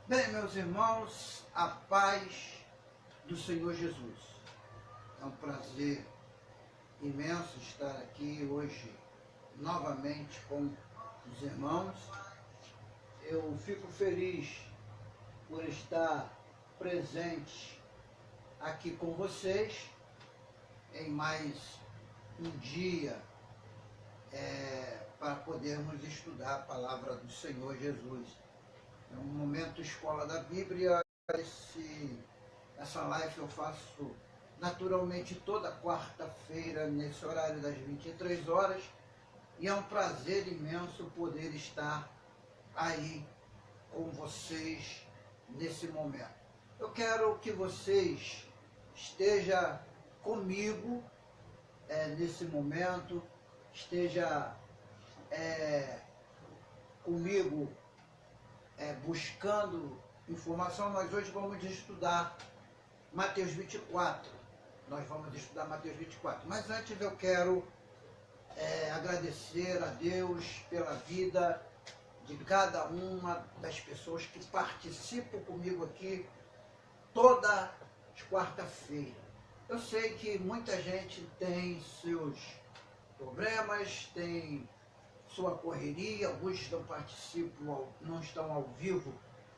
Bem, meus irmãos, a paz do Senhor Jesus. É um prazer imenso estar aqui hoje novamente com os irmãos. Eu fico feliz por estar presente aqui com vocês em mais um dia para podermos estudar a palavra do Senhor Jesus. É um momento escola da Bíblia. Essa live eu faço naturalmente toda quarta-feira, nesse horário das 23 horas, e é um prazer imenso poder estar aí com vocês nesse momento. Eu quero que vocês estejam comigo nesse momento, esteja comigo buscando informação. Nós hoje vamos estudar Mateus 24. Nós vamos estudar Mateus 24. Mas antes eu quero agradecer a Deus pela vida de cada uma das pessoas que participam comigo aqui todas as quarta-feiras. Eu sei que muita gente tem seus problemas, tem sua correria, alguns não participam, não estão ao vivo,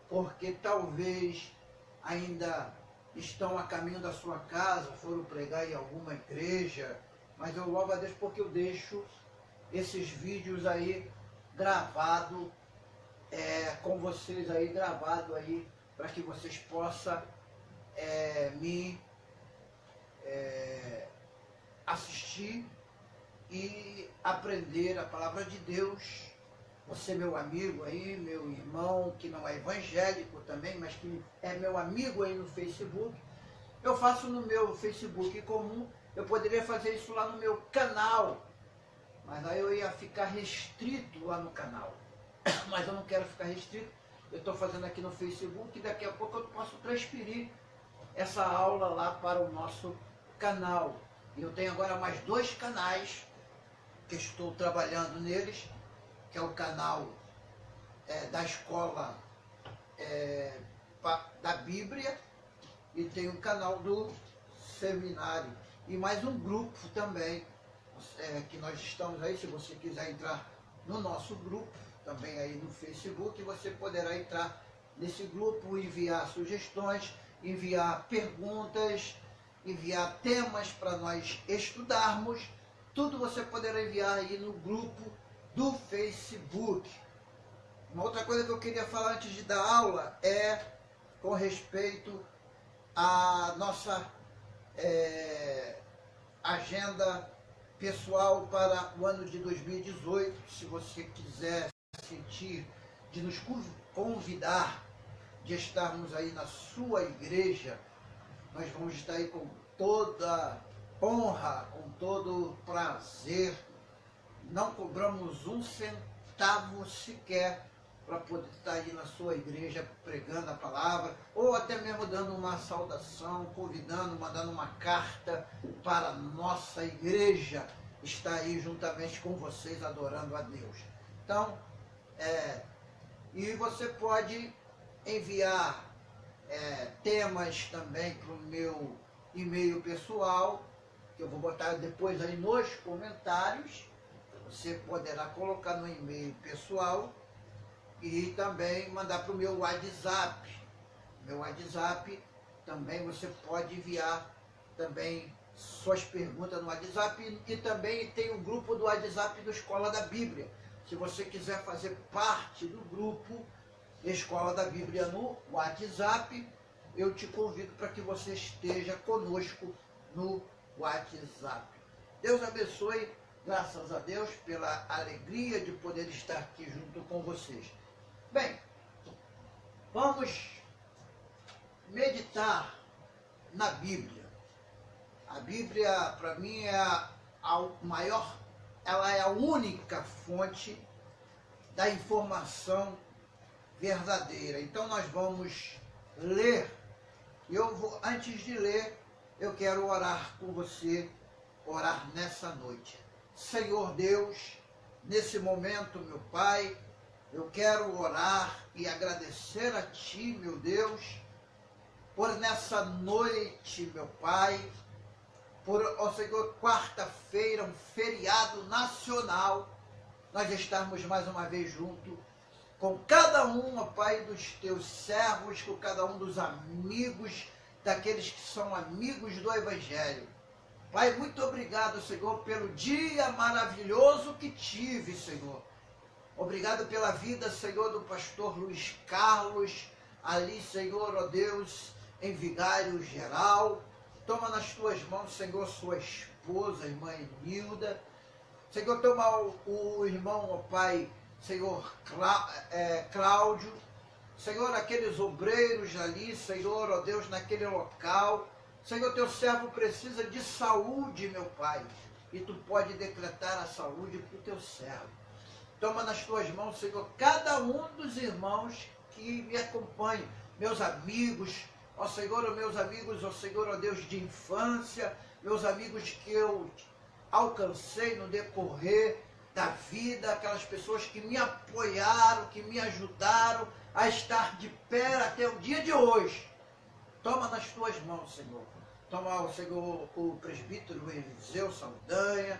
porque talvez ainda estão a caminho da sua casa, foram pregar em alguma igreja, mas eu louvo a Deus porque eu deixo esses vídeos aí gravado com vocês aí, gravado aí, para que vocês possam me assistir e aprender a palavra de Deus. Você, meu amigo aí, meu irmão, que não é evangélico também, mas que é meu amigo aí no Facebook, eu faço no meu Facebook comum. Eu poderia fazer isso lá no meu canal, mas aí eu ia ficar restrito lá no canal. Mas eu não quero ficar restrito, eu estou fazendo aqui no Facebook, e daqui a pouco eu posso transferir essa aula lá para o nosso canal. E eu tenho agora mais 2 canais que estou trabalhando neles, que é o canal da escola da Bíblia, e tem o canal do seminário, e mais um grupo também, que nós estamos aí. Se você quiser entrar no nosso grupo, também aí no Facebook, você poderá entrar nesse grupo, enviar sugestões, enviar perguntas, enviar temas para nós estudarmos. Tudo você poderá enviar aí no grupo do Facebook. Uma outra coisa que eu queria falar antes de dar aula é com respeito à nossa agenda pessoal para o ano de 2018. Se você quiser sentir de nos convidar, de estarmos aí na sua igreja, nós vamos estar aí com toda honra, com todo prazer. Não cobramos um centavo sequer para poder estar aí na sua igreja pregando a palavra, ou até mesmo dando uma saudação, convidando, mandando uma carta para a nossa igreja estar aí juntamente com vocês adorando a Deus. Então, e você pode enviar temas também para o meu e-mail pessoal, que eu vou botar depois aí nos comentários. Você poderá colocar no e-mail pessoal e também mandar para o meu WhatsApp. Meu WhatsApp também você pode enviar também suas perguntas no WhatsApp, e também tem o grupo do WhatsApp do Escola da Bíblia. Se você quiser fazer parte do grupo Escola da Bíblia no WhatsApp, eu te convido para que você esteja conosco no WhatsApp. Deus abençoe, graças a Deus, pela alegria de poder estar aqui junto com vocês. Bem, vamos meditar na Bíblia. A Bíblia, para mim, é a maior, ela é a única fonte da informação verdadeira. Então nós vamos ler. Antes de ler, eu quero orar com você, orar nessa noite. Senhor Deus, nesse momento, meu Pai, eu quero orar e agradecer a Ti, meu Deus, por nessa noite, meu Pai, por, ó Senhor, quarta-feira, um feriado nacional, nós estarmos mais uma vez juntos com cada um, ó Pai, dos Teus servos, com cada um dos amigos, daqueles que são amigos do Evangelho. Pai, muito obrigado, Senhor, pelo dia maravilhoso que tive, Senhor. Obrigado pela vida, Senhor, do pastor Luiz Carlos, ali, Senhor, ó Deus, em Vigário Geral. Toma nas tuas mãos, Senhor, sua esposa, irmã Nilda. Senhor, toma o irmão, ó Pai, Senhor, Cláudio. Senhor, aqueles obreiros ali, Senhor, ó Deus, naquele local. Senhor, teu servo precisa de saúde, meu Pai. E tu pode decretar a saúde para o teu servo. Toma nas tuas mãos, Senhor, cada um dos irmãos que me acompanham, meus amigos, ó Senhor, meus amigos, ó Senhor, ó Deus, de infância, meus amigos que eu alcancei no decorrer da vida, aquelas pessoas que me apoiaram, que me ajudaram a estar de pé até o dia de hoje. Toma nas tuas mãos, Senhor. Toma, ó Senhor, o presbítero Eliseu Saldanha,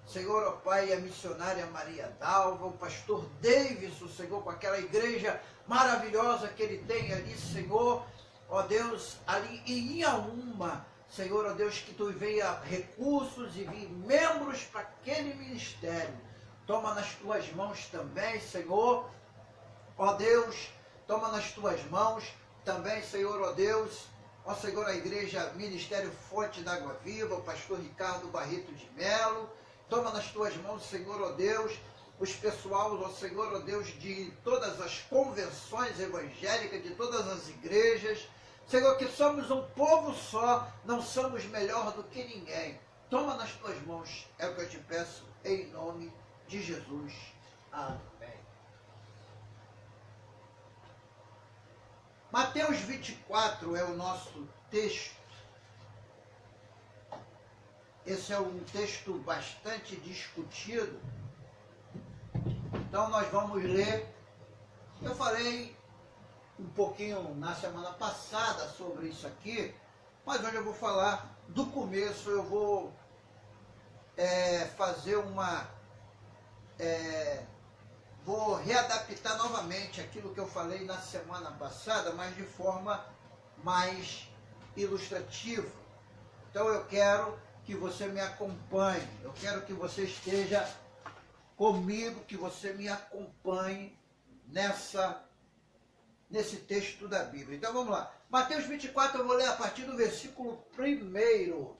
Senhor, ó Pai, a missionária Maria Dalva, o pastor Davidson, Senhor, com aquela igreja maravilhosa que ele tem ali, Senhor, ó Deus, ali em Inhaúma, Senhor, ó Deus, que tu venha recursos e membros para aquele ministério. Toma nas tuas mãos também, Senhor, ó Deus, toma nas tuas mãos também, Senhor, ó Deus, ó Senhor, a igreja Ministério Fonte da Água Viva, o pastor Ricardo Barreto de Melo. Toma nas tuas mãos, Senhor, ó Deus, os pessoal, ó Senhor, ó Deus, de todas as convenções evangélicas, de todas as igrejas. Senhor, que somos um povo só, não somos melhor do que ninguém. Toma nas tuas mãos, é o que eu te peço, em nome de Jesus. Amém. Mateus 24 é o nosso texto. Esse é um texto bastante discutido. Então nós vamos ler. Eu falei um pouquinho na semana passada sobre isso aqui, mas hoje eu vou falar do começo. Eu vou fazer vou readaptar novamente aquilo que eu falei na semana passada, mas de forma mais ilustrativa. Então eu quero que você me acompanhe, eu quero que você esteja comigo, que você me acompanhe nesse texto da Bíblia. Então vamos lá. Mateus 24, eu vou ler a partir do versículo 1.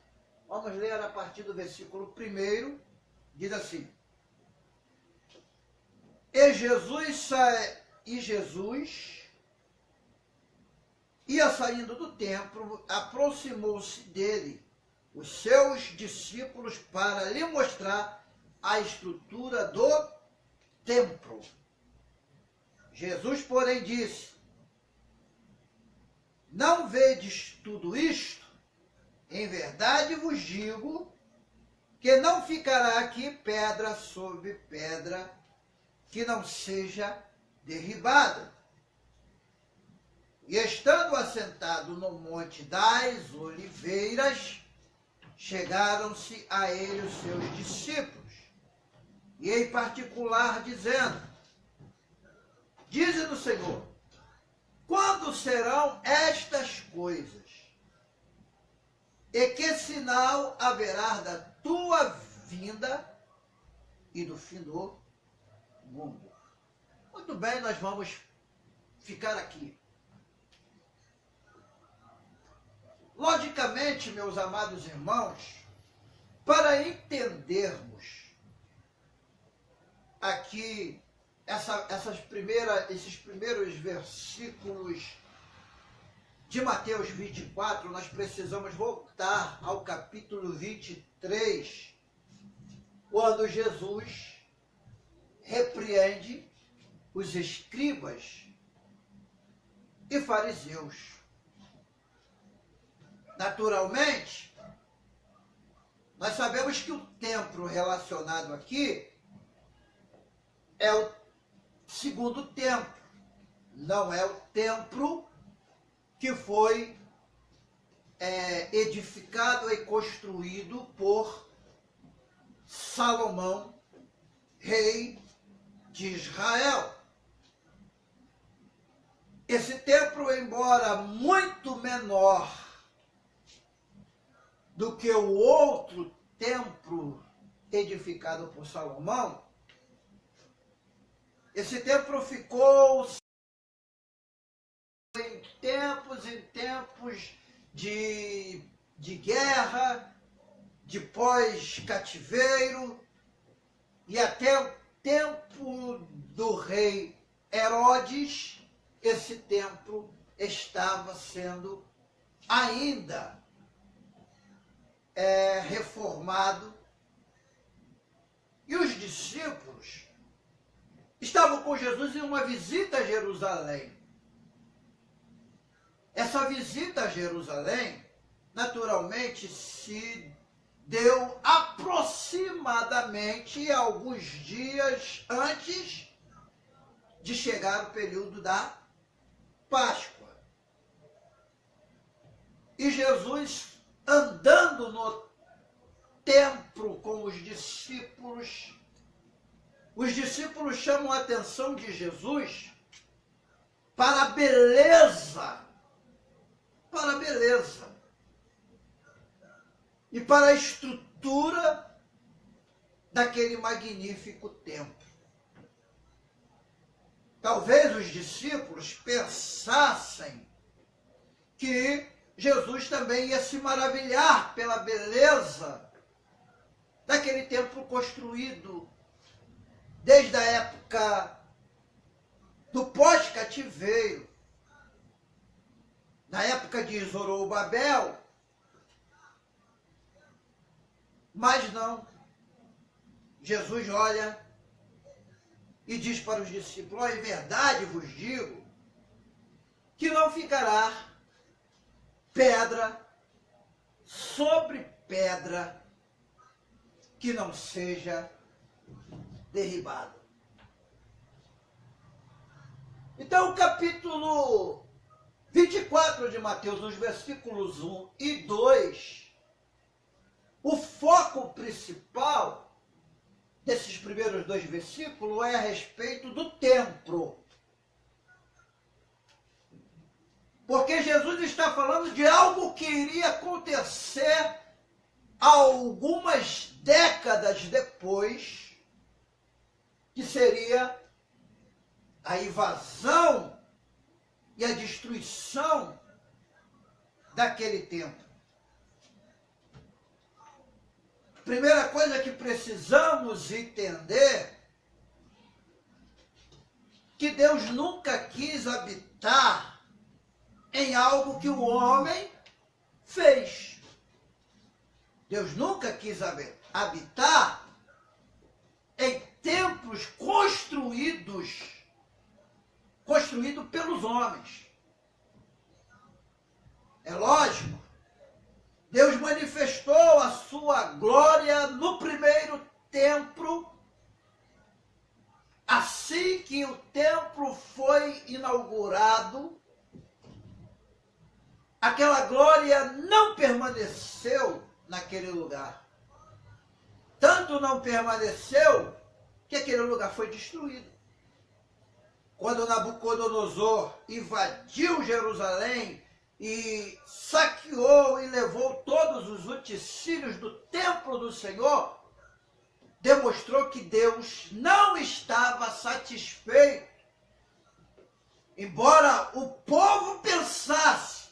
Vamos ler a partir do versículo 1. Diz assim: E Jesus ia saindo do templo, aproximou-se dele os seus discípulos para lhe mostrar a estrutura do templo. Jesus, porém, disse: Não vedes tudo isto? Em verdade vos digo que não ficará aqui pedra sobre pedra que não seja derribada. E estando assentado no monte das Oliveiras, chegaram-se a ele os seus discípulos, e em particular dizendo: Dize-nos, Senhor, quando serão estas coisas? E que sinal haverá da tua vinda e do fim do mundo? Muito bem, nós vamos ficar aqui. Logicamente, meus amados irmãos, para entendermos aqui esses primeiros versículos de Mateus 24, nós precisamos voltar ao capítulo 23, quando Jesus repreende os escribas e fariseus. Naturalmente, nós sabemos que o templo relacionado aqui é segundo templo. Não é o templo que foi edificado e construído por Salomão, rei de Israel. Esse templo, embora muito menor do que o outro templo edificado por Salomão, esse templo ficou em tempos de guerra, de pós-cativeiro, e até o tempo do rei Herodes, esse templo estava sendo ainda reformado. E os discípulos estavam com Jesus em uma visita a Jerusalém. Essa visita a Jerusalém, naturalmente, se deu aproximadamente alguns dias antes de chegar o período da Páscoa. E Jesus, andando no templo com os discípulos chamam a atenção de Jesus para a beleza, e para a estrutura daquele magnífico templo. Talvez os discípulos pensassem que Jesus também ia se maravilhar pela beleza daquele templo construído desde a época do pós-cativeiro, na época de Zorobabel. Mas não. Jesus olha e diz para os discípulos: em verdade vos digo que não ficará pedra sobre pedra que não seja derribada. Então, o capítulo 24 de Mateus, nos versículos 1 e 2, o foco principal desses primeiros dois versículos é a respeito do templo. Porque Jesus está falando de algo que iria acontecer algumas décadas depois, que seria a invasão e a destruição daquele templo. Primeira coisa que precisamos entender, que Deus nunca quis habitar em algo que o homem fez. Deus nunca quis habitar em templos construídos pelos homens. É lógico, Deus manifestou a sua glória no primeiro templo. Assim que o templo foi inaugurado, aquela glória não permaneceu naquele lugar. Tanto não permaneceu que aquele lugar foi destruído. Quando Nabucodonosor invadiu Jerusalém e saqueou e levou todos os utensílios do templo do Senhor, demonstrou que Deus não estava satisfeito. Embora o povo pensasse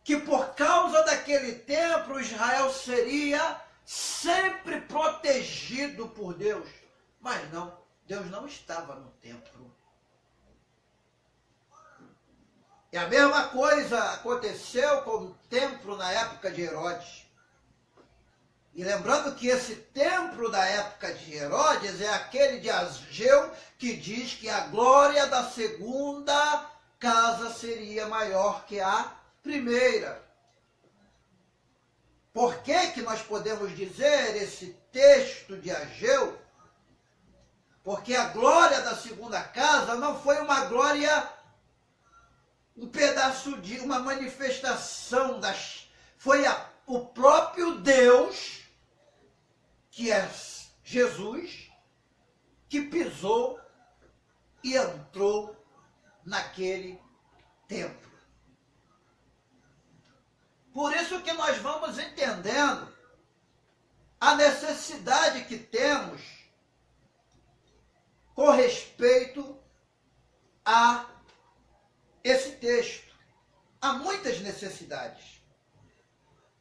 que por causa daquele templo Israel seria sempre protegido por Deus. Mas não, Deus não estava no templo. E a mesma coisa aconteceu com o templo na época de Herodes. E lembrando que esse templo da época de Herodes é aquele de Ageu, que diz que a glória da segunda casa seria maior que a primeira. Por que nós podemos dizer esse texto de Ageu? Porque a glória da segunda casa não foi uma glória, um pedaço de uma manifestação foi o próprio Deus, que é Jesus, que pisou e entrou naquele templo. Por isso que nós vamos entendendo a necessidade que temos com respeito a esse texto. Há muitas necessidades.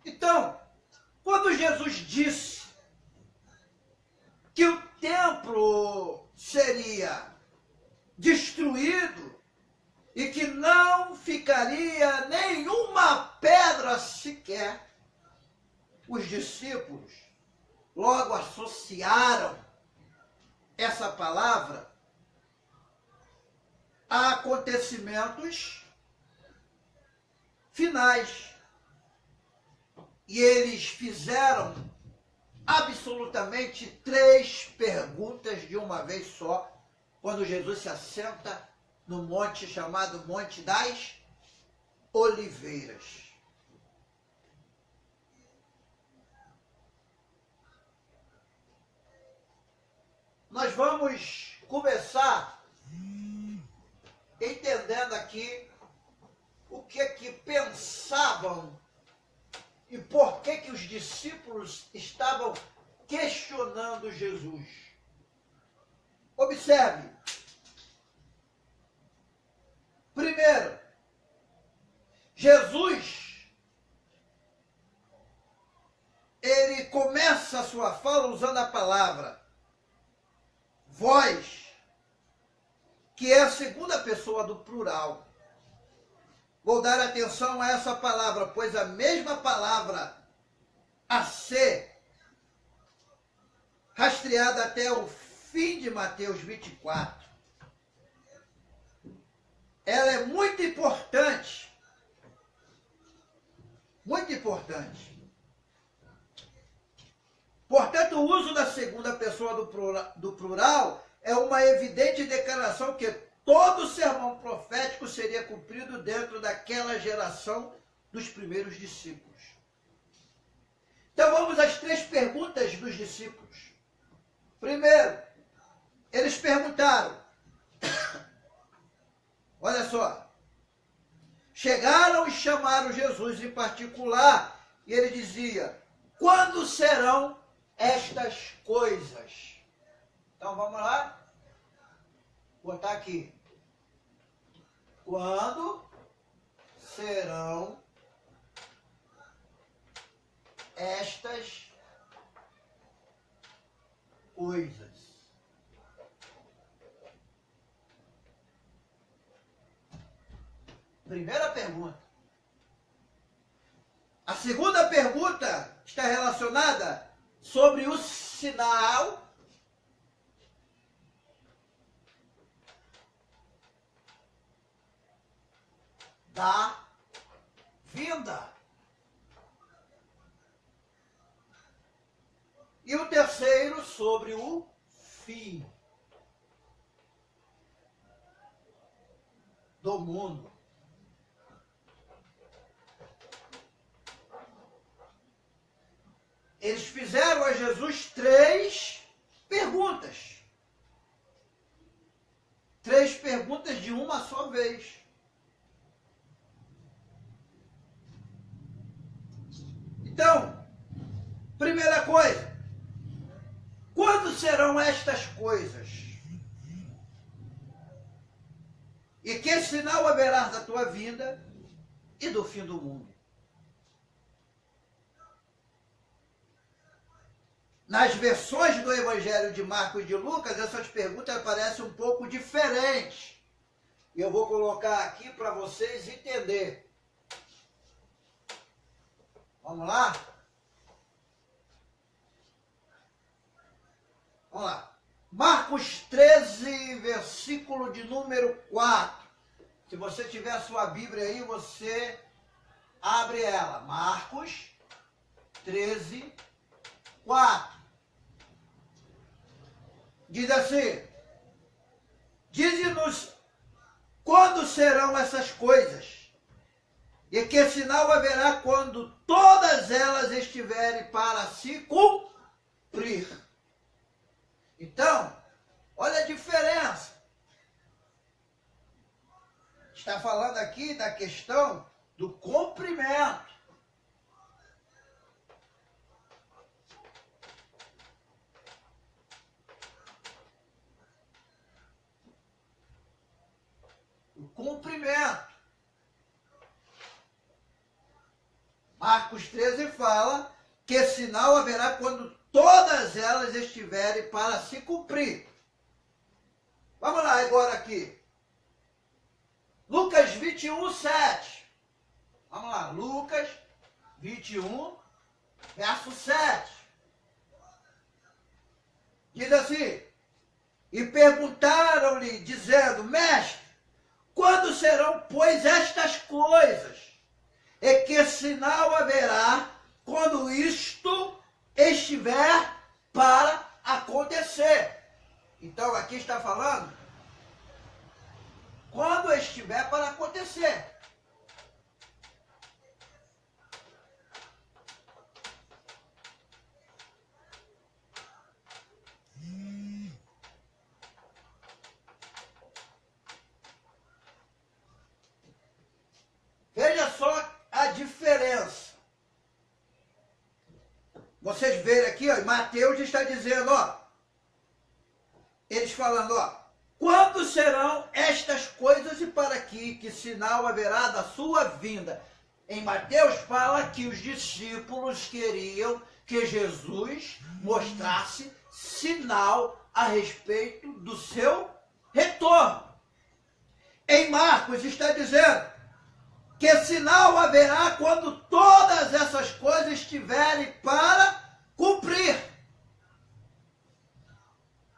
Então, quando Jesus disse que o templo seria destruído e que não ficaria nenhuma pedra sequer, os discípulos logo associaram essa palavra a acontecimentos finais. E eles fizeram absolutamente 3 perguntas de uma vez só, quando Jesus se assenta no monte chamado Monte das Oliveiras. Nós vamos começar entendendo aqui o que pensavam e por que os discípulos estavam questionando Jesus. Observe. Primeiro, Jesus, ele começa a sua fala usando a palavra vós, que é a segunda pessoa do plural. Vou dar atenção a essa palavra, pois a mesma palavra a ser rastreada até o fim de Mateus 24. Ela é muito importante. Muito importante. Portanto, o uso da segunda pessoa do plural é uma evidente declaração que todo sermão profético seria cumprido dentro daquela geração dos primeiros discípulos. Então vamos às 3 perguntas dos discípulos. Primeiro, eles perguntaram, olha só, chegaram e chamaram Jesus em particular, e ele dizia, quando serão estas coisas? Então vamos lá, vou botar aqui. Quando serão estas coisas? Primeira pergunta. A segunda pergunta está relacionada sobre o sinal da vinda. E o terceiro sobre o fim do mundo. Eles fizeram a Jesus 3 perguntas. 3 perguntas de uma só vez. Então, primeira coisa, quando serão estas coisas? E que sinal haverá da tua vinda e do fim do mundo? Nas versões do Evangelho de Marcos e de Lucas, essas perguntas parecem um pouco diferentes. E eu vou colocar aqui para vocês entenderem. Vamos lá? Vamos lá. Marcos 13, versículo de número 4. Se você tiver a sua Bíblia aí, você abre ela. Marcos 13, 4. Diz assim, Diz-nos quando serão essas coisas, e que sinal haverá quando todas elas estiverem para se cumprir. Então, olha a diferença. Está falando aqui da questão do cumprimento. O cumprimento. Marcos 13 fala que sinal haverá quando todas elas estiverem para se cumprir. Vamos lá agora aqui. Lucas 21, 7. Vamos lá, Lucas 21, verso 7. Diz assim: e perguntaram-lhe, dizendo: Mestre, quando serão, pois, estas coisas? E que sinal haverá quando isto estiver para acontecer? Então aqui está falando quando estiver para acontecer. Veja só a diferença. Vocês verem aqui, ó, Mateus está dizendo, ó, eles falando, ó, quando serão estas coisas e para que sinal haverá da sua vinda? Em Mateus fala que os discípulos queriam que Jesus mostrasse sinal a respeito do seu retorno. Em Marcos está dizendo que sinal haverá quando todas essas coisas estiverem para cumprir.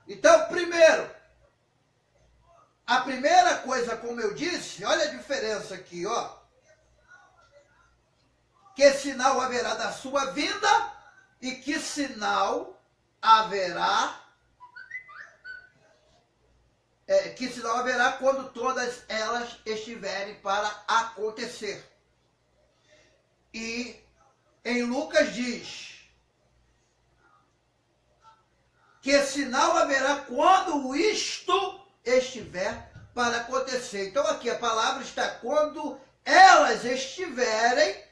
Então, primeiro, a primeira coisa, como eu disse, olha a diferença aqui, ó. Que sinal haverá da sua vinda e que sinal haverá quando todas elas estiverem para acontecer. E em Lucas diz que sinal haverá quando isto estiver para acontecer. Então aqui a palavra está quando elas estiverem,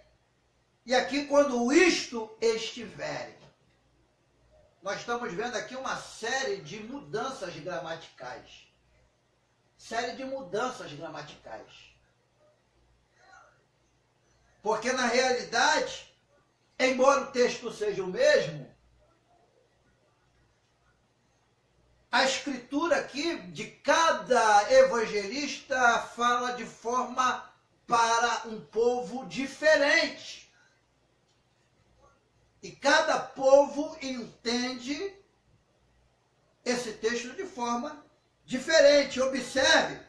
e aqui quando isto estiverem. Nós estamos vendo aqui uma série de mudanças gramaticais. Porque na realidade, embora o texto seja o mesmo, a escritura aqui de cada evangelista fala de forma para um povo diferente. E cada povo entende esse texto de forma diferente. Observe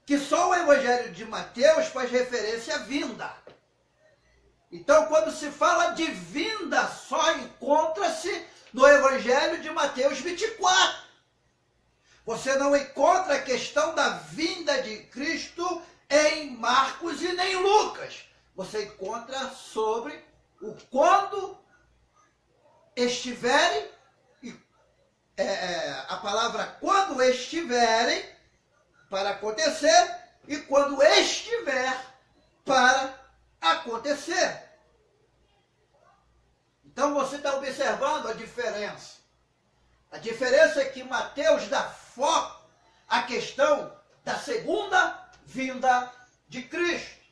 que só o evangelho de Mateus faz referência à vinda. Então, quando se fala de vinda, só encontra-se no evangelho de Mateus 24. Você não encontra a questão da vinda de Cristo em Marcos e nem Lucas. Você encontra sobre o quando estiverem, a palavra quando estiverem para acontecer e quando estiver para acontecer. Então você está observando a diferença. A diferença é que Mateus dá foco à questão da segunda vinda de Cristo.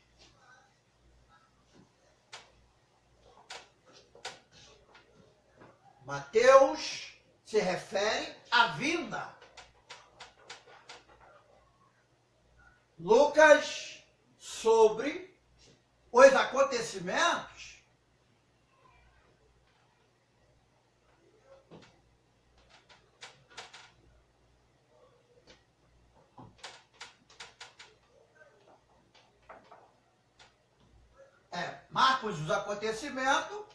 Mateus se refere à vinda. Lucas sobre os acontecimentos. Marcos os acontecimentos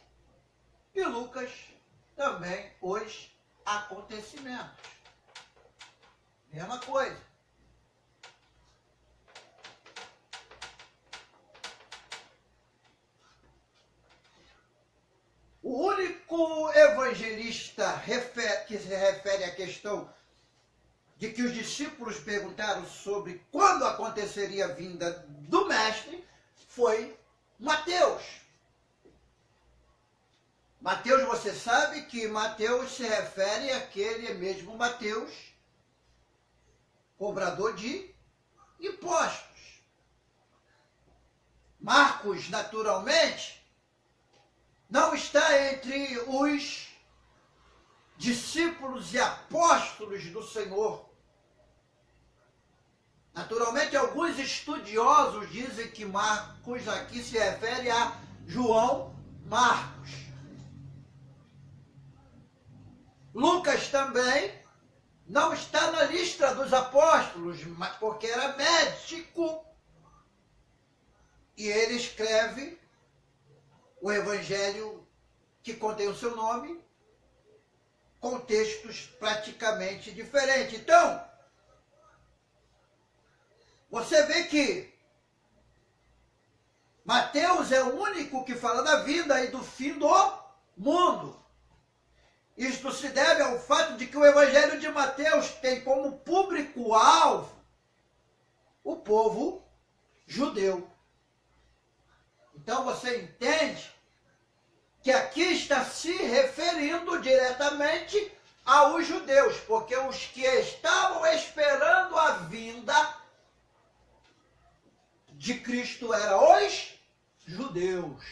e Lucas também os acontecimentos. Mesma coisa. evangelista que se refere à questão de que os discípulos perguntaram sobre quando aconteceria a vinda do Mestre foi Mateus. Mateus, você sabe que Mateus se refere àquele mesmo Mateus, cobrador de impostos. Marcos, naturalmente, não está entre os discípulos e apóstolos do Senhor. Naturalmente, alguns estudiosos dizem que Marcos aqui se refere a João Marcos. Lucas também não está na lista dos apóstolos, porque era médico. E ele escreve o evangelho que contém o seu nome, com textos praticamente diferentes. Então, você vê que Mateus é o único que fala da vinda e do fim do mundo. Isto se deve ao fato de que o evangelho de Mateus tem como público-alvo o povo judeu. Então você entende que aqui está se referindo diretamente aos judeus, porque os que estavam esperando a vinda de Cristo eram os judeus.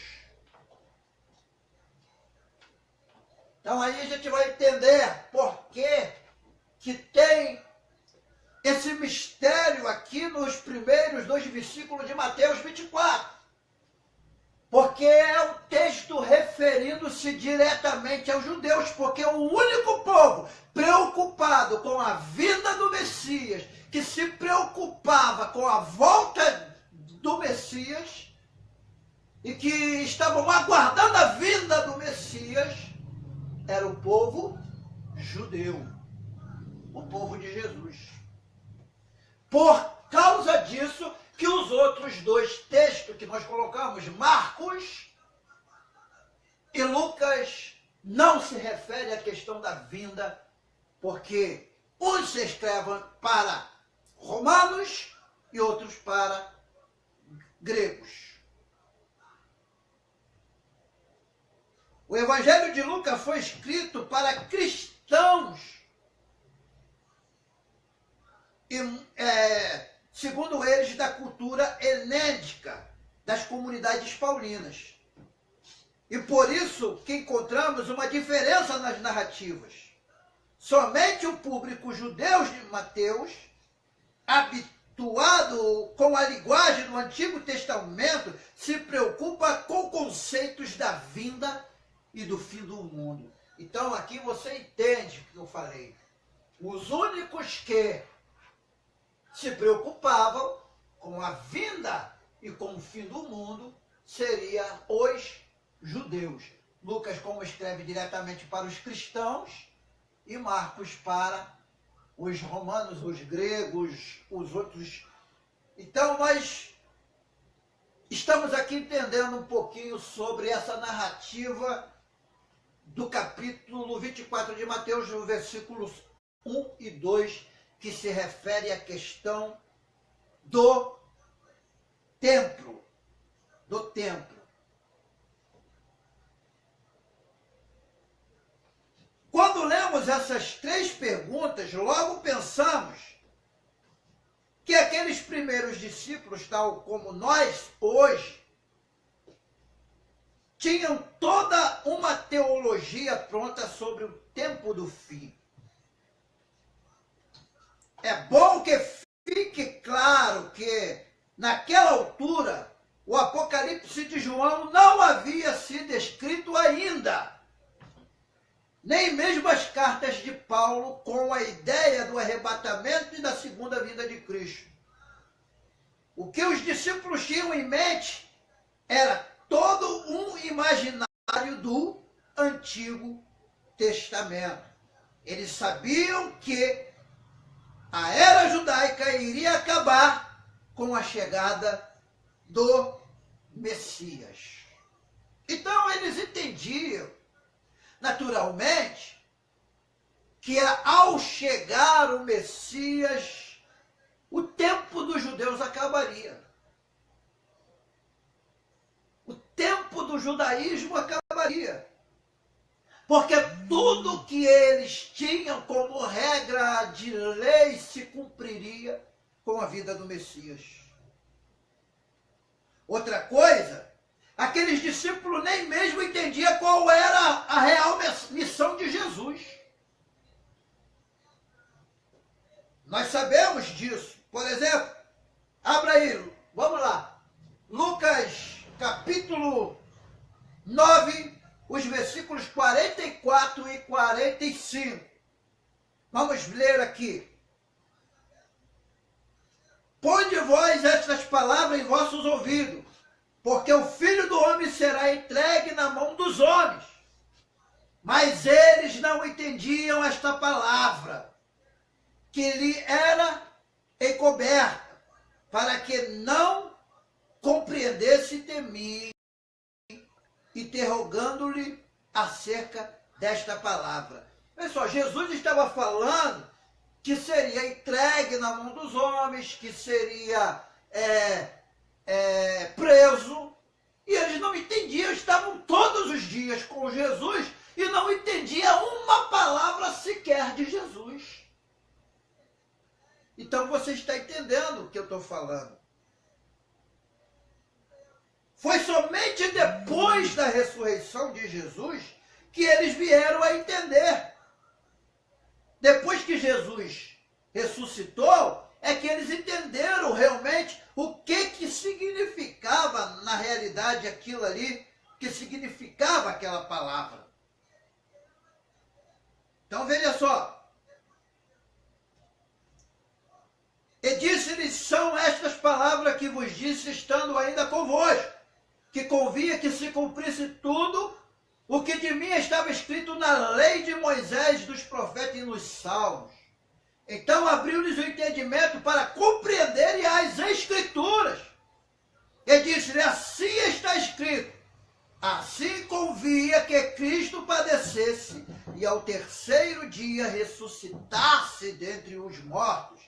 Então aí a gente vai entender por que tem esse mistério aqui nos primeiros 2 versículos de Mateus 24. Porque é o texto referindo-se diretamente aos judeus, porque o único povo preocupado com a vinda do Messias, que se preocupava com a volta do Messias, e que estavam aguardando a vinda do Messias, era o povo judeu, o povo de Jesus. Por causa disso, que os outros 2 textos que nós colocamos, Marcos e Lucas, não se refere à questão da vinda, porque uns se escrevem para romanos e outros para gregos. O Evangelho de Lucas foi escrito para cristãos, segundo eles, da cultura helênica, das comunidades paulinas. E por isso que encontramos uma diferença nas narrativas. Somente o público judeu de Mateus, habituado com a linguagem do Antigo Testamento, se preocupa com conceitos da vinda e do fim do mundo. Então aqui você entende o que eu falei. Os únicos que se preocupavam com a vinda e com o fim do mundo seriam os judeus. Lucas, como escreve diretamente para os cristãos, e Marcos para os romanos, os gregos, os outros. Então nós estamos aqui entendendo um pouquinho sobre essa narrativa do capítulo 24 de Mateus, versículos 1 e 2, que se refere à questão do templo. Do templo. Quando lemos essas 3 perguntas, logo pensamos que aqueles primeiros discípulos, tal como nós hoje, tinham toda uma teologia pronta sobre o tempo do fim. É bom que fique claro que, naquela altura, o Apocalipse de João não havia sido escrito ainda. Nem mesmo as cartas de Paulo com a ideia do arrebatamento e da segunda vinda de Cristo. O que os discípulos tinham em mente era todo um imaginário do Antigo Testamento. Eles sabiam que a era judaica iria acabar com a chegada do Messias. Então eles entendiam naturalmente, que ao chegar o Messias, o tempo dos judeus acabaria. O tempo do judaísmo acabaria. Porque tudo que eles tinham como regra de lei se cumpriria com a vida do Messias. Outra coisa, aqueles discípulos nem mesmo entendiam qual era a real missão de Jesus. Nós sabemos disso. Por exemplo, abra aí, vamos lá. Lucas capítulo 9, os versículos 44 e 45. Vamos ler aqui. Ponde vós estas palavras em vossos ouvidos, porque o Filho do Homem será entregue na mão dos homens. Mas eles não entendiam esta palavra, que lhe era encoberta, para que não compreendesse e temia, interrogando-lhe acerca desta palavra. Pessoal, Jesus estava falando que seria entregue na mão dos homens, que seria preso, e eles não entendiam, estavam todos os dias com Jesus e não entendiam uma palavra sequer de Jesus. Então você está entendendo o que eu estou falando. Foi somente depois da ressurreição de Jesus que eles vieram a entender. Depois que Jesus ressuscitou, é que eles entenderam realmente o que significava na realidade aquilo ali, o que significava aquela palavra. Então veja só. E disse-lhes, são estas palavras que vos disse estando ainda convosco, que convinha que se cumprisse tudo o que de mim estava escrito na lei de Moisés, dos profetas e nos salmos. Então abriu-lhes o entendimento para compreenderem as Escrituras. E disse-lhe, assim está escrito, assim convinha que Cristo padecesse e ao terceiro dia ressuscitasse dentre os mortos.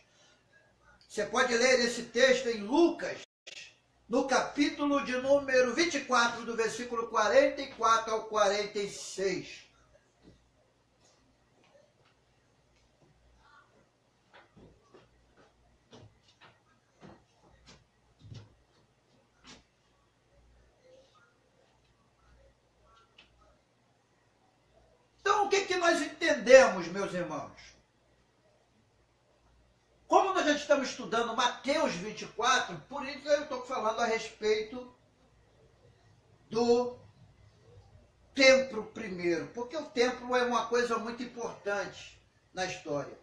Você pode ler esse texto em Lucas, no capítulo de número 24, do versículo 44 ao 46. Então, o que nós entendemos, meus irmãos? Como nós já estamos estudando Mateus 24, por isso eu estou falando a respeito do templo primeiro, porque o templo é uma coisa muito importante na história.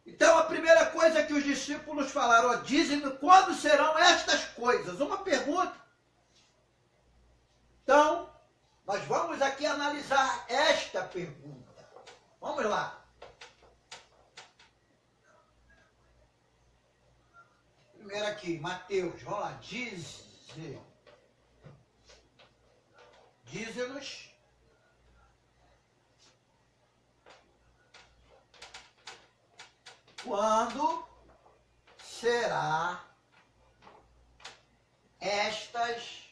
Então a primeira coisa que os discípulos falaram, ó, dize-me quando serão estas coisas? Uma pergunta. Então, nós vamos aqui analisar esta pergunta. Vamos lá. Primeiro aqui, Mateus, vamos lá, dize-nos quando será estas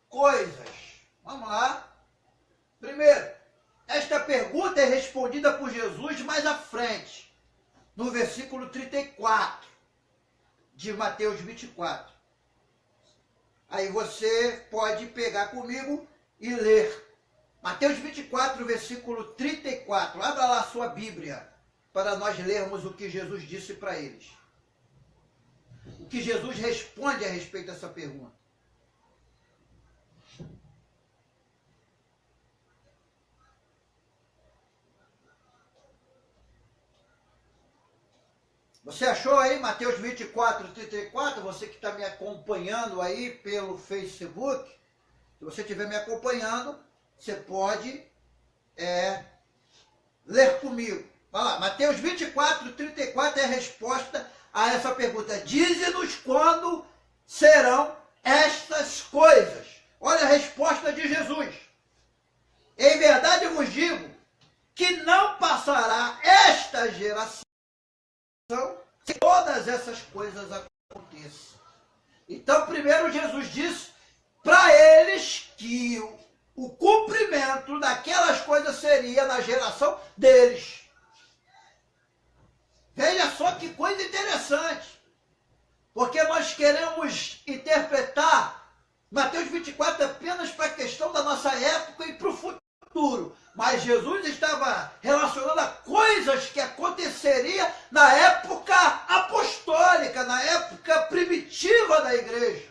coisas. Vamos lá. Primeiro, esta pergunta é respondida por Jesus mais à frente, no versículo 34 de Mateus 24. Aí você pode pegar comigo e ler. Mateus 24, versículo 34. Abra lá a sua Bíblia, para nós lermos o que Jesus disse para eles. O que Jesus responde a respeito dessa pergunta. Você achou aí Mateus 24, 34? Você que está me acompanhando aí pelo Facebook, se você estiver me acompanhando, você pode ler comigo. Vai lá, Mateus 24, 34 é a resposta a essa pergunta. Dize-nos quando serão estas coisas. Olha a resposta de Jesus. Em verdade vos digo que não passará esta geração se todas essas coisas aconteçam. Então, primeiro Jesus disse para eles que o cumprimento daquelas coisas seria na geração deles. Veja só que coisa interessante. Porque nós queremos interpretar Mateus 24 apenas para a questão da nossa época e para o futuro. Mas Jesus estava relacionando a coisas que aconteceriam na época apostólica, na época primitiva da igreja.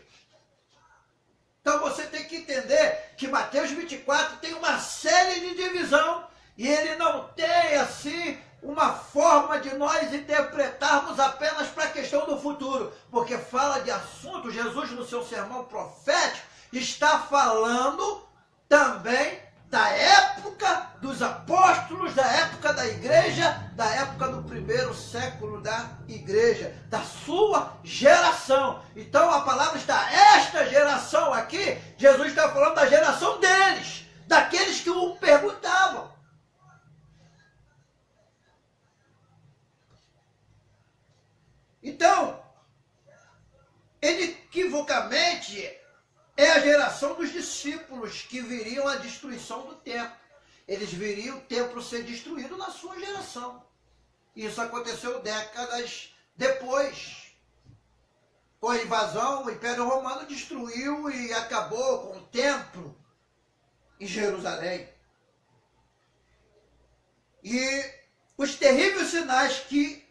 Então você tem que entender que Mateus 24 tem uma série de divisão e ele não tem assim uma forma de nós interpretarmos apenas para a questão do futuro, porque fala de assunto, Jesus no seu sermão profético está falando também da época dos apóstolos, da época da igreja, da época do primeiro século da igreja, da sua geração. Então a palavra está, esta geração aqui, Jesus está falando da geração deles, daqueles que o perguntavam. Então, inequivocamente, é a geração dos discípulos que viriam a destruição do templo. Eles viriam o templo ser destruído na sua geração. Isso aconteceu décadas depois. Com a invasão, o Império Romano destruiu e acabou com o templo em Jerusalém. E os terríveis sinais que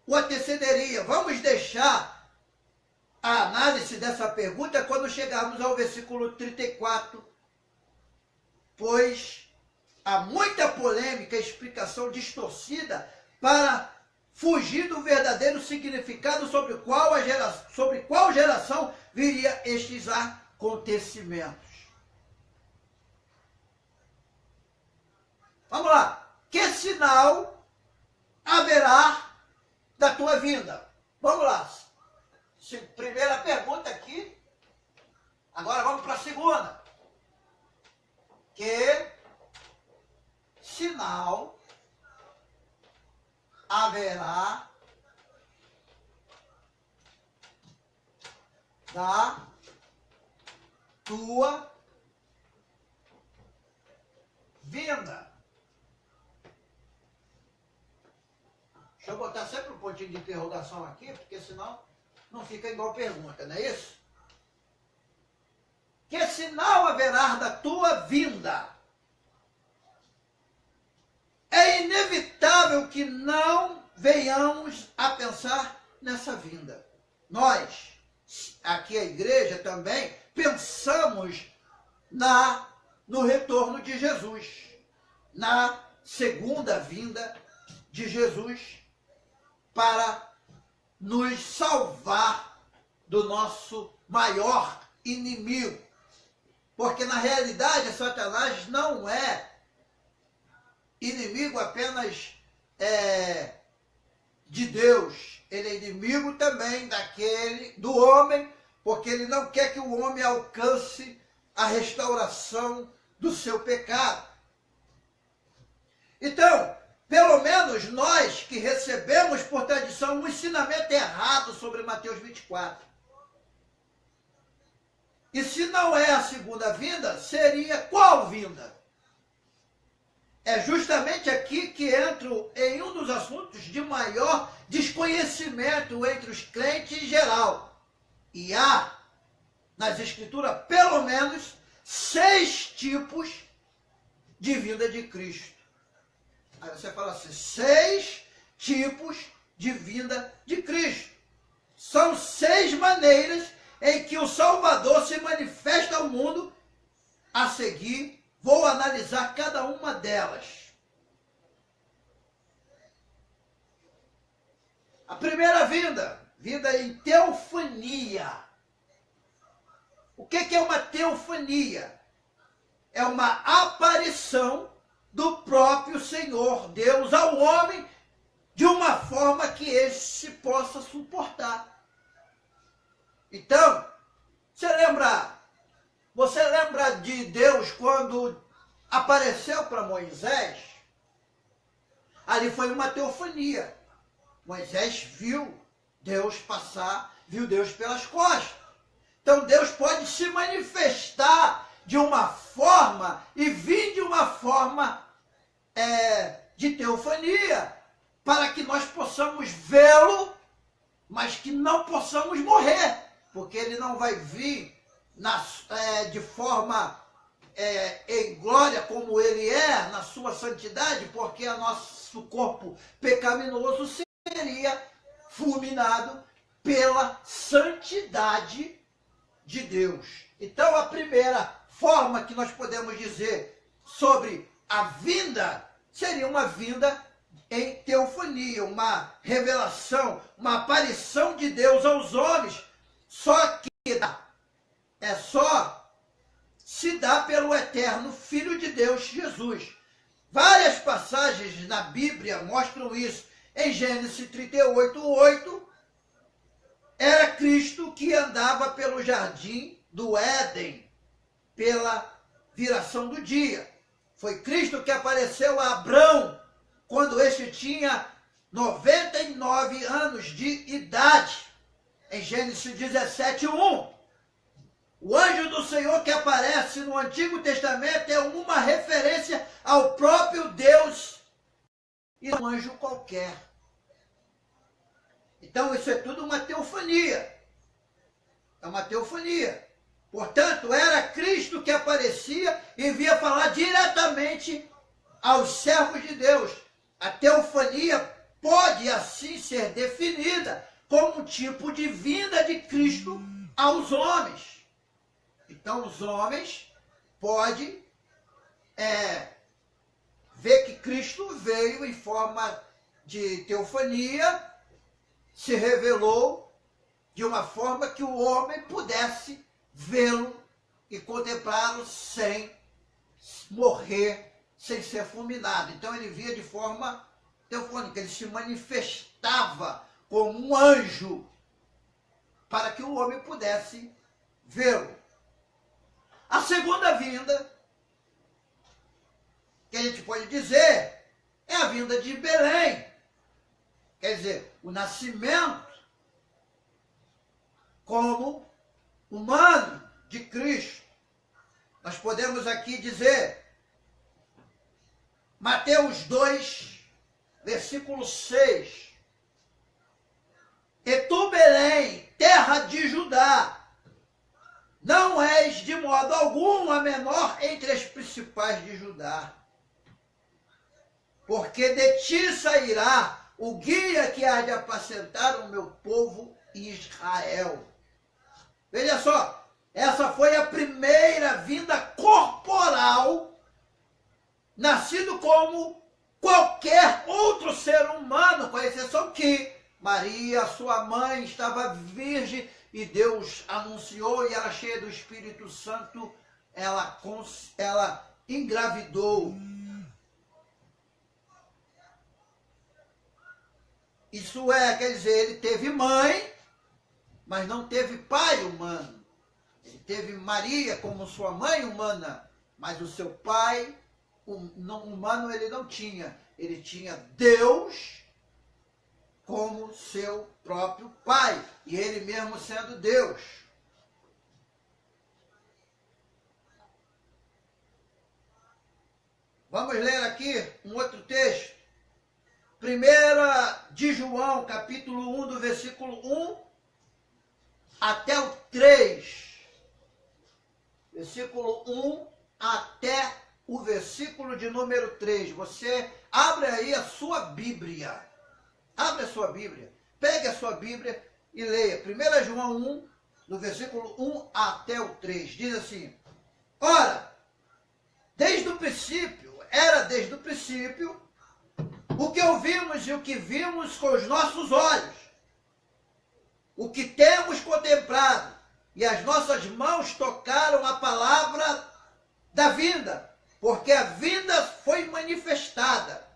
o antecederia. Vamos deixar a análise dessa pergunta quando chegarmos ao versículo 34, pois há muita polêmica e explicação distorcida para fugir do verdadeiro significado sobre qual geração viria estes acontecimentos. Vamos lá. Que sinal haverá da tua vinda? Vamos lá. Primeira pergunta aqui. Agora vamos para a segunda. Que sinal haverá da tua vinda? Deixa eu botar sempre um pontinho de interrogação aqui, porque senão não fica igual pergunta, não é isso? Que sinal haverá da tua vinda? É inevitável que não venhamos a pensar nessa vinda. Nós, aqui a igreja também, pensamos no retorno de Jesus, na segunda vinda de Jesus, para nos salvar do nosso maior inimigo. Porque na realidade Satanás não é inimigo apenas de Deus. Ele é inimigo também do homem, porque ele não quer que o homem alcance a restauração do seu pecado. Então, pelo menos nós que recebemos por tradição um ensinamento errado sobre Mateus 24. E se não é a segunda vinda, seria qual vinda? É justamente aqui que entro em um dos assuntos de maior desconhecimento entre os crentes em geral. E há, nas Escrituras, pelo menos 6 tipos de vinda de Cristo. Aí você fala assim, 6 tipos de vinda de Cristo. São 6 maneiras em que o Salvador se manifesta ao mundo. A seguir, vou analisar cada uma delas. A primeira vinda em teofania. O que é uma teofania? É uma aparição do próprio Senhor Deus ao homem de uma forma que este se possa suportar. Então, Você lembra de Deus quando apareceu para Moisés? Ali foi uma teofania. Moisés viu Deus passar, viu Deus pelas costas. Então Deus pode se manifestar de uma forma e vir de uma forma de teofania, para que nós possamos vê-lo, mas que não possamos morrer, porque ele não vai vir de forma em glória como ele é, na sua santidade, porque o nosso corpo pecaminoso seria fulminado pela santidade de Deus. Então, a primeira forma que nós podemos dizer sobre a vinda seria uma vinda em teofania, uma revelação, uma aparição de Deus aos homens, só que se dá pelo eterno Filho de Deus, Jesus. Várias passagens na Bíblia mostram isso. Em Gênesis 38:8, era Cristo que andava pelo jardim do Éden, pela viração do dia. Foi Cristo que apareceu a Abrão, quando este tinha 99 anos de idade. Em Gênesis 17:1. O anjo do Senhor que aparece no Antigo Testamento é uma referência ao próprio Deus e um anjo qualquer. Então isso é tudo uma teofania. É uma teofania. Portanto, era Cristo que aparecia e vinha falar diretamente aos servos de Deus. A teofania pode assim ser definida como um tipo de vinda de Cristo aos homens. Então os homens podem ver que Cristo veio em forma de teofania, se revelou de uma forma que o homem pudesse vê-lo e contemplá-lo sem morrer, sem ser fulminado. Então ele via de forma teofônica, ele se manifestava como um anjo para que o homem pudesse vê-lo. A segunda vinda, que a gente pode dizer, é a vinda de Belém. Quer dizer, o nascimento como humano de Cristo. Nós podemos aqui dizer, Mateus 2, versículo 6. E tu, Belém, terra de Judá, não és de modo algum a menor entre as principais de Judá, porque de ti sairá o guia que há de apacentar o meu povo Israel. Veja só, essa foi a primeira vinda corporal, nascido como qualquer outro ser humano, com a exceção que Maria, sua mãe, estava virgem e Deus anunciou, e ela, cheia do Espírito Santo, ela engravidou. Isso quer dizer, ele teve mãe, mas não teve pai humano. Ele teve Maria como sua mãe humana, mas o seu pai humano ele não tinha. Ele tinha Deus como seu próprio pai, e ele mesmo sendo Deus. Vamos ler aqui um outro texto. 1 de João, capítulo 1, do versículo 1 até o 3. Versículo 1 até o versículo de número 3. Você abre aí a sua Bíblia. Abre a sua Bíblia. Pegue a sua Bíblia e leia. 1 João 1, do versículo 1 até o 3. Diz assim: Ora, desde o princípio, o que ouvimos e o que vimos com os nossos olhos, o que temos contemplado, e as nossas mãos tocaram a palavra da vinda, porque a vida foi manifestada,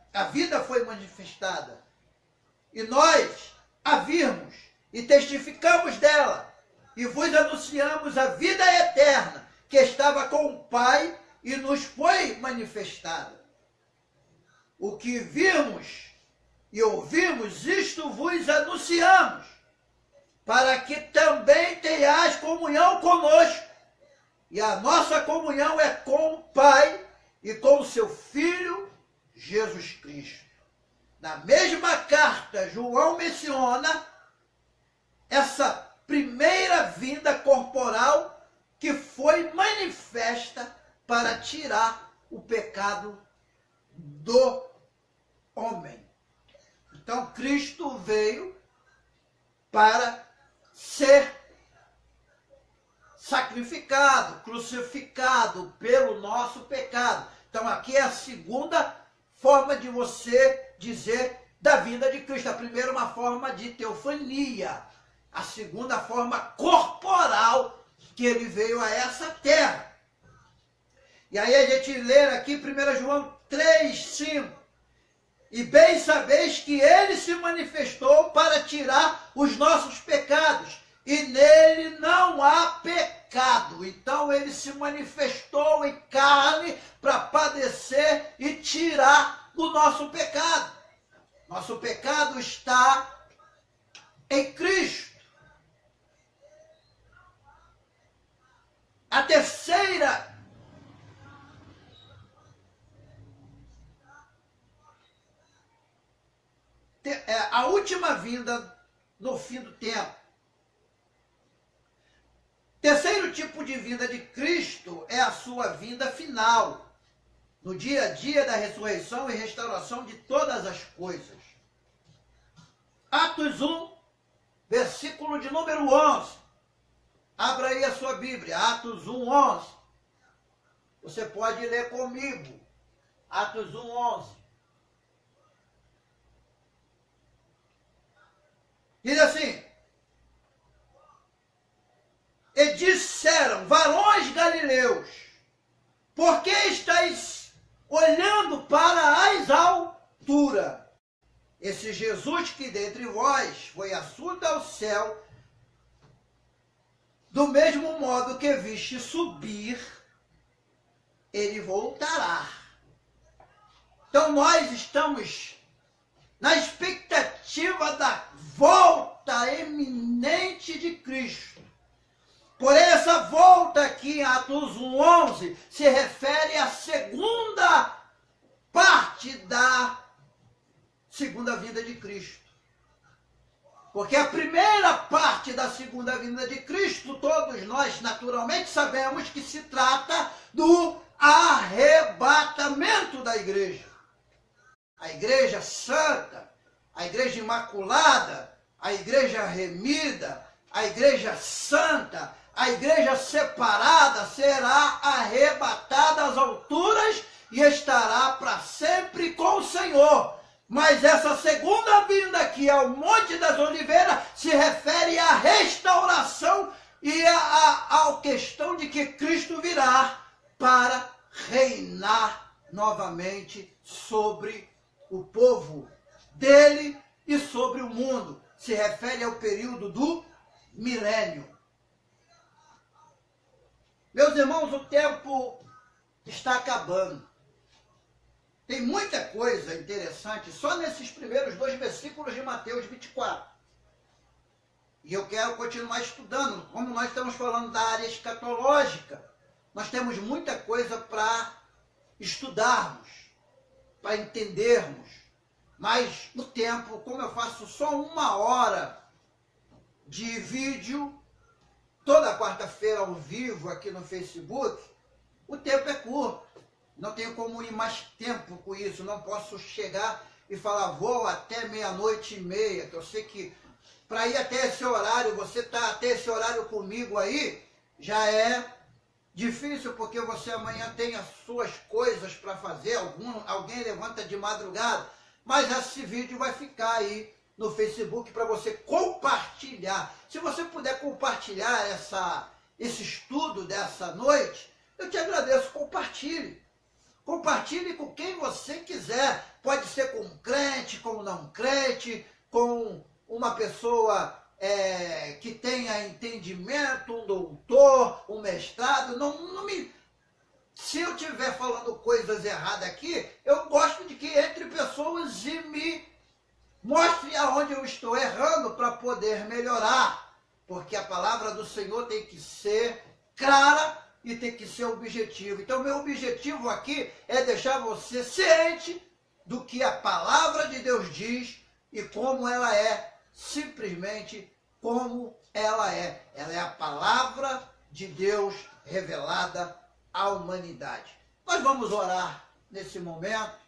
e nós a vimos e testificamos dela, e vos anunciamos a vida eterna, que estava com o Pai e nos foi manifestada. O que vimos e ouvimos, isto vos anunciamos, para que também tenhais comunhão conosco. E a nossa comunhão é com o Pai e com o seu Filho, Jesus Cristo. Na mesma carta, João menciona essa primeira vinda corporal que foi manifesta para tirar o pecado do homem. Então, Cristo veio para ser sacrificado, crucificado pelo nosso pecado. Então, aqui é a segunda forma de você dizer da vinda de Cristo. A primeira, uma forma de teofania. A segunda, forma corporal, que ele veio a essa terra. E aí a gente lê aqui 1 João 3:5. E bem sabeis que ele se manifestou para tirar os nossos pecados, e nele não há pecado. Então ele se manifestou em carne para padecer e tirar o nosso pecado. Nosso pecado está em Cristo. A terceira a última vinda no fim do tempo. Terceiro tipo de vinda de Cristo é a sua vinda final, no dia a dia da ressurreição e restauração de todas as coisas. Atos 1, versículo de número 11. Abra aí a sua Bíblia, Atos 1, 11. Você pode ler comigo, Atos 1, 11. Diz assim: e disseram, varões galileus, por que estáis olhando para as alturas? Esse Jesus que dentre vós foi assunto ao céu, do mesmo modo que viste subir, ele voltará. Então nós estamos na expectativa da volta eminente de Cristo. Porém, essa volta aqui em Atos 1:11 se refere à segunda parte da segunda vinda de Cristo. Porque a primeira parte da segunda vinda de Cristo, todos nós naturalmente sabemos que se trata do arrebatamento da igreja. A igreja santa, a igreja imaculada, a igreja remida, a igreja santa, a igreja separada será arrebatada às alturas e estará para sempre com o Senhor. Mas essa segunda vinda aqui ao Monte das Oliveiras se refere à restauração e à questão de que Cristo virá para reinar novamente sobre o povo dele e sobre o mundo. Se refere ao período do milênio. Meus irmãos, o tempo está acabando. Tem muita coisa interessante só nesses primeiros 2 versículos de Mateus 24. E eu quero continuar estudando. Como nós estamos falando da área escatológica, nós temos muita coisa para estudarmos, para entendermos. Mas o tempo, como eu faço só 1 hora de vídeo, toda quarta-feira ao vivo aqui no Facebook, o tempo é curto. Não tenho como ir mais tempo com isso. Não posso chegar e falar, vou até 00:30, que eu sei que para ir até esse horário, você está até esse horário comigo aí, já é difícil, porque você amanhã tem as suas coisas para fazer, alguém levanta de madrugada, mas esse vídeo vai ficar aí no Facebook para você compartilhar. Se você puder compartilhar esse estudo dessa noite, eu te agradeço, compartilhe. Compartilhe com quem você quiser. Pode ser com um crente, com um não crente, com uma pessoa que tenha entendimento, um doutor, um mestrado, se eu estiver falando coisas erradas aqui, eu gosto de que entre pessoas e me mostre aonde eu estou errando para poder melhorar, porque a palavra do Senhor tem que ser clara e tem que ser objetivo. Então, meu objetivo aqui é deixar você ciente do que a palavra de Deus diz e como ela é, simplesmente como ela é. Ela é a palavra de Deus revelada à humanidade. Nós vamos orar nesse momento.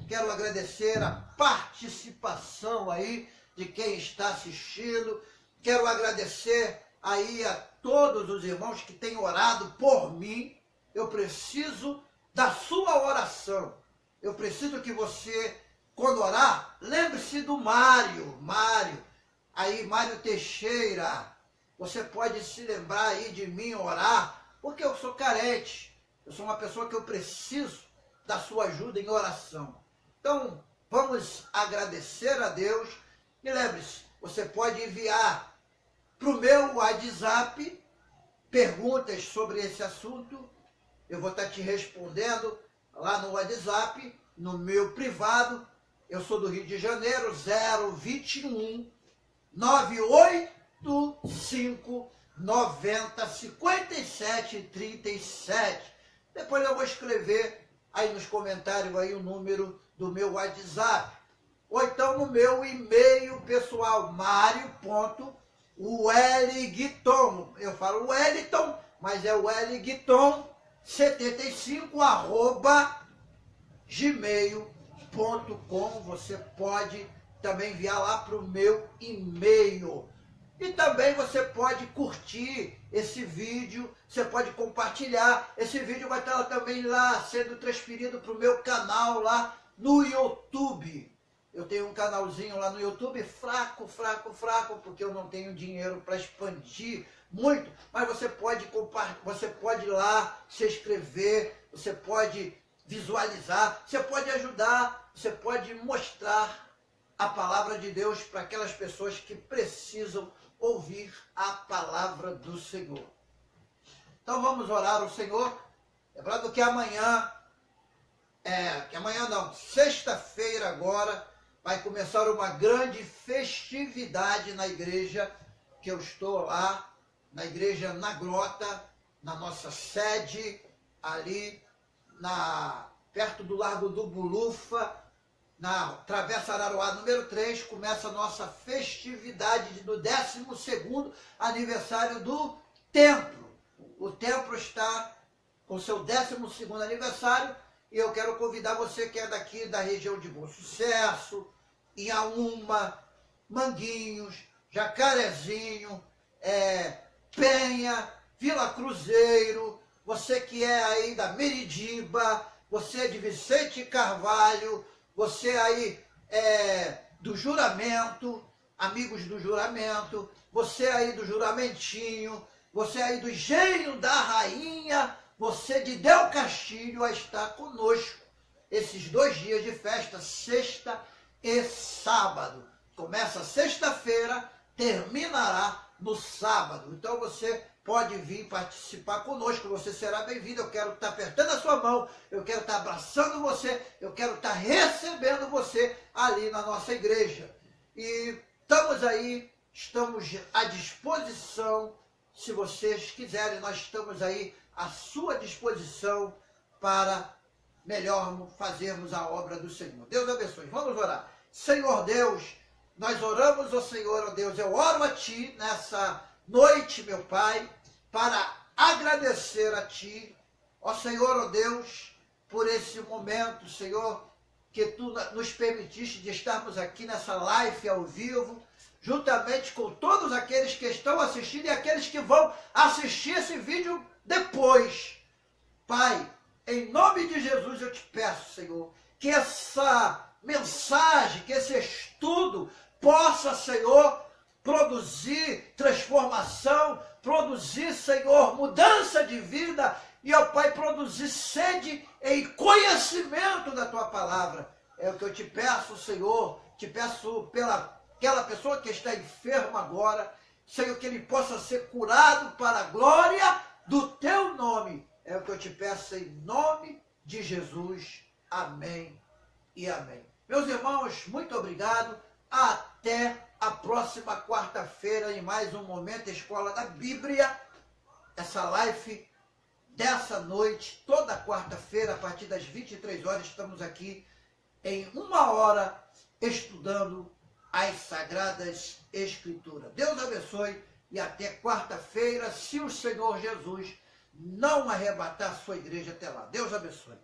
Quero agradecer a participação aí de quem está assistindo. Quero agradecer aí a todos os irmãos que têm orado por mim. Eu preciso da sua oração. Eu preciso que você, quando orar, lembre-se do Mário. Mário Teixeira. Você pode se lembrar aí de mim orar, porque eu sou carente. Eu sou uma pessoa que eu preciso da sua ajuda em oração. Então, vamos agradecer a Deus. E lembre-se, você pode enviar para o meu WhatsApp perguntas sobre esse assunto. Eu vou estar te respondendo lá no WhatsApp, no meu privado. Eu sou do Rio de Janeiro, 021 985 90 57 37. Depois eu vou escrever aí nos comentários aí o número do meu WhatsApp. Ou então no meu e-mail pessoal, mario.wellington. Eu falo Wellington, mas é wellington75@gmail.com. Você pode também enviar lá para o meu e-mail. E também você pode curtir esse vídeo, você pode compartilhar. Esse vídeo vai estar também lá sendo transferido para o meu canal lá no YouTube. Eu tenho um canalzinho lá no YouTube, fraco, porque eu não tenho dinheiro para expandir muito. Mas você pode ir lá se inscrever, você pode visualizar, você pode ajudar, você pode mostrar a palavra de Deus para aquelas pessoas que precisam ouvir a palavra do Senhor. Então vamos orar ao Senhor. Lembrando que sexta-feira agora, vai começar uma grande festividade na igreja, que eu estou lá, na igreja na Grota, na nossa sede, ali perto do Largo do Bulufa, na Travessa Araruá número 3, começa a nossa festividade do 12º aniversário do templo. O templo está com seu 12º aniversário e eu quero convidar você que é daqui da região de Bom Sucesso, Inhaúma, Manguinhos, Jacarezinho, Penha, Vila Cruzeiro, você que é aí da Meridiba, você de Vicente Carvalho, você aí do Juramento, amigos do Juramento, você aí do Juramentinho, você aí do Engenho da Rainha, você de Del Castilho a estar conosco esses 2 dias de festa, sexta e sábado. Começa sexta-feira, terminará no sábado. Então você pode vir participar conosco, você será bem-vindo. Eu quero estar apertando a sua mão, eu quero estar abraçando você, eu quero estar recebendo você ali na nossa igreja. E estamos à disposição, se vocês quiserem, nós estamos aí à sua disposição para melhor fazermos a obra do Senhor. Deus abençoe. Vamos orar. Senhor Deus, nós oramos ao Senhor, ó Deus, eu oro a Ti nessa noite, meu Pai, para agradecer a Ti, ó Senhor, ó Deus, por esse momento, Senhor, que Tu nos permitiste de estarmos aqui nessa live ao vivo, juntamente com todos aqueles que estão assistindo e aqueles que vão assistir esse vídeo depois. Pai, em nome de Jesus eu te peço, Senhor, que essa mensagem, que esse estudo possa, Senhor, produzir transformação, produzir, Senhor, mudança de vida e, ó Pai, produzir sede e conhecimento da Tua palavra. É o que eu te peço, Senhor, te peço pela aquela pessoa que está enferma agora, Senhor, que ele possa ser curado para a glória do teu nome. É o que eu te peço em nome de Jesus. Amém e amém. Meus irmãos, muito obrigado. Até a próxima quarta-feira em mais um Momento Escola da Bíblia. Essa live dessa noite, toda quarta-feira, a partir das 23 horas, estamos aqui em 1 hora estudando as Sagradas Escrituras. Deus abençoe e até quarta-feira, se o Senhor Jesus não arrebatar a sua igreja até lá. Deus abençoe.